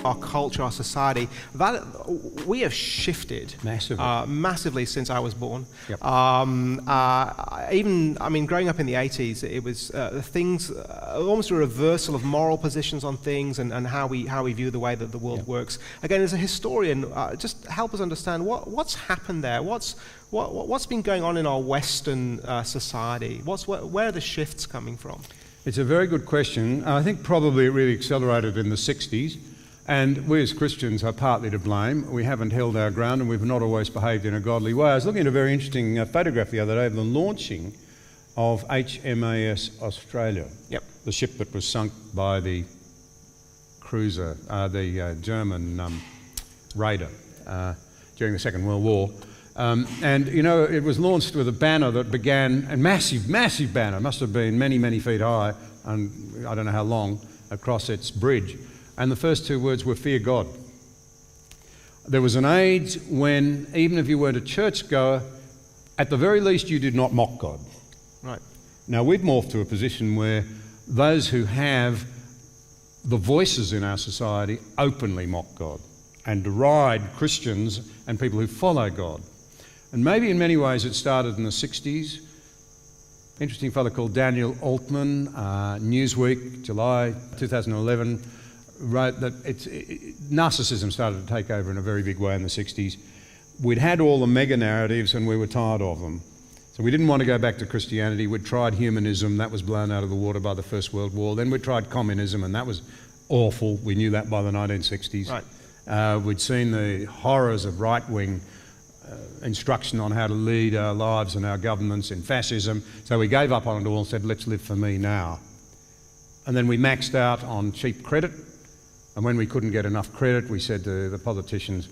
our culture, our society, that we have shifted massively since I was born. Yep. Growing up in the 80s, it was things, almost a reversal of moral positions on things and how we view the way that the world works. Again, as a historian, just help us understand what's happened there. What's been going on in our Western society? Where are the shifts coming from? It's a very good question. I think probably it really accelerated in the 60s, and we as Christians are partly to blame. We haven't held our ground and we've not always behaved in a godly way. I was looking at a very interesting photograph the other day of the launching of HMAS Australia, the ship that was sunk by the cruiser, the German raider during the Second World War. And it was launched with a banner that began, a massive banner, must have been many, many feet high, and I don't know how long, across its bridge. And the first two words were, "Fear God." There was an age when, even if you weren't a churchgoer, at the very least you did not mock God. Right. Now we've morphed to a position where those who have the voices in our society openly mock God and deride Christians and people who follow God. And maybe in many ways it started in the 60s. Interesting fellow called Daniel Altman, Newsweek, July 2011, wrote that narcissism started to take over in a very big way in the 60s. We'd had all the mega narratives and we were tired of them. So we didn't want to go back to Christianity. We'd tried humanism, that was blown out of the water by the First World War. Then we tried communism, and that was awful. We knew that by the 1960s. Right. We'd seen the horrors of right-wing instruction on how to lead our lives and our governments in fascism. So we gave up on it all and said, let's live for me now. And then we maxed out on cheap credit. And when we couldn't get enough credit, we said to the politicians,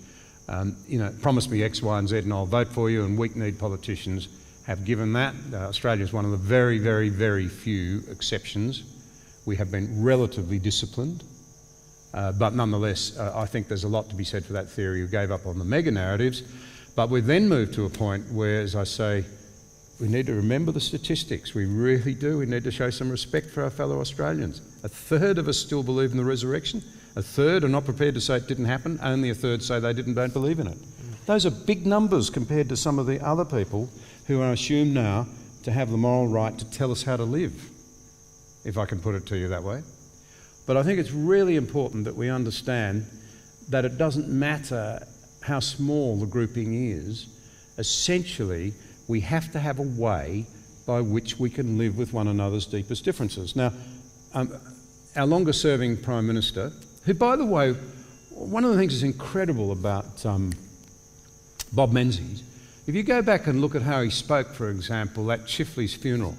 promise me X, Y, and Z and I'll vote for you. And weak-kneed politicians have given that. Australia is one of the very, very, very few exceptions. We have been relatively disciplined. But nonetheless, I think there's a lot to be said for that theory who gave up on the mega narratives. But we've then moved to a point where, as I say, we need to remember the statistics. We really do. We need to show some respect for our fellow Australians. A third of us still believe in the resurrection. A third are not prepared to say it didn't happen. Only a third say they don't believe in it. Those are big numbers compared to some of the other people who are assumed now to have the moral right to tell us how to live, if I can put it to you that way. But I think it's really important that we understand that it doesn't matter how small the grouping is. Essentially, we have to have a way by which we can live with one another's deepest differences. Now, our longest-serving Prime Minister, who, by the way, one of the things that's incredible about Bob Menzies, if you go back and look at how he spoke, for example, at Chifley's funeral,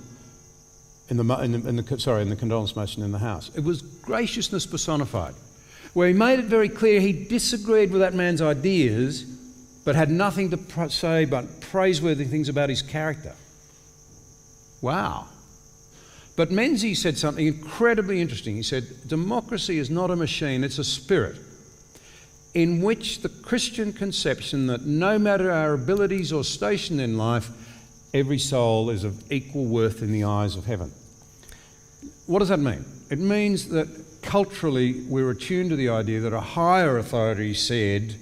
in the condolence motion in the House, it was graciousness personified, where he made it very clear he disagreed with that man's ideas, but had nothing to say but praiseworthy things about his character. Wow. But Menzies said something incredibly interesting. He said, democracy is not a machine, it's a spirit, in which the Christian conception that no matter our abilities or station in life, every soul is of equal worth in the eyes of heaven. What does that mean? It means that culturally we're attuned to the idea that a higher authority said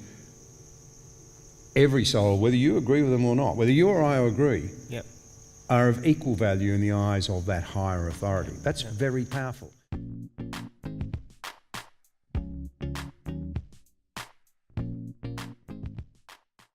every soul, whether you agree with them or not, whether you or I agree, are of equal value in the eyes of that higher authority. That's very powerful.